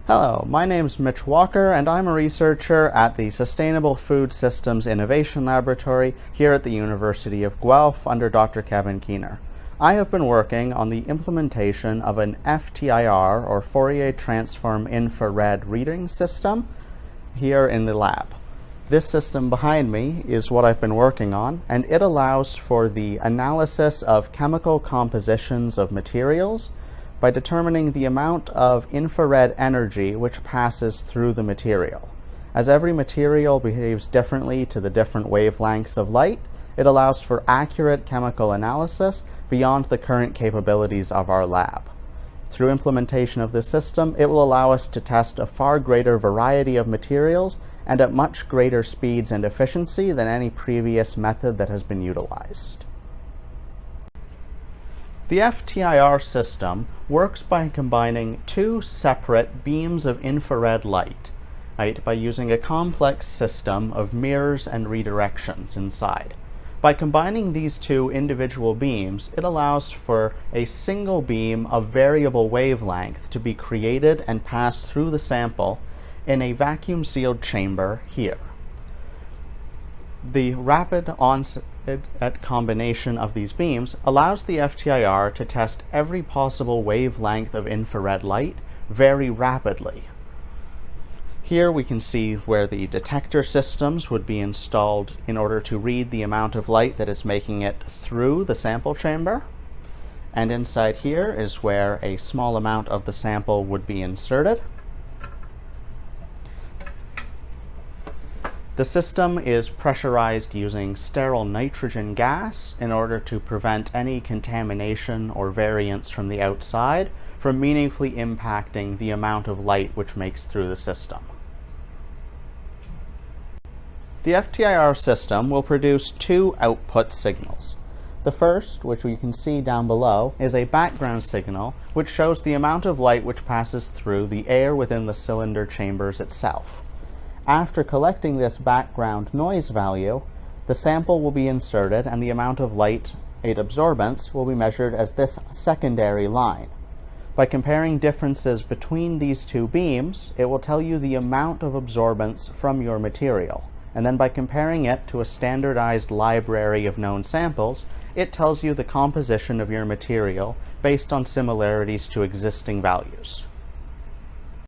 Hello, my name is Mitch Walker and I'm a researcher at the Sustainable Food Systems Innovation Laboratory here at the University of Guelph under Dr. Kevin Keener. I have been working on the implementation of an FTIR or Fourier Transform Infrared Reading system here in the lab. This system behind me is what I've been working on, and it allows for the analysis of chemical compositions of materials by determining the amount of infrared energy which passes through the material. As every material behaves differently to the different wavelengths of light, it allows for accurate chemical analysis beyond the current capabilities of our lab. Through implementation of this system, it will allow us to test a far greater variety of materials and at much greater speeds and efficiency than any previous method that has been utilized. The FTIR system works by combining two separate beams of infrared light, by using a complex system of mirrors and redirections inside. By combining these two individual beams, it allows for a single beam of variable wavelength to be created and passed through the sample in a vacuum-sealed chamber here. The rapid onset combination of these beams allows the FTIR to test every possible wavelength of infrared light very rapidly. Here we can see where the detector systems would be installed in order to read the amount of light that is making it through the sample chamber. And inside here is where a small amount of the sample would be inserted. The system is pressurized using sterile nitrogen gas in order to prevent any contamination or variance from the outside from meaningfully impacting the amount of light which makes through the system. The FTIR system will produce two output signals. The first, which we can see down below, is a background signal which shows the amount of light which passes through the air within the cylinder chambers itself. After collecting this background noise value, the sample will be inserted and the amount of light absorbance will be measured as this secondary line. By comparing differences between these two beams, it will tell you the amount of absorbance from your material. And then by comparing it to a standardized library of known samples, it tells you the composition of your material based on similarities to existing values.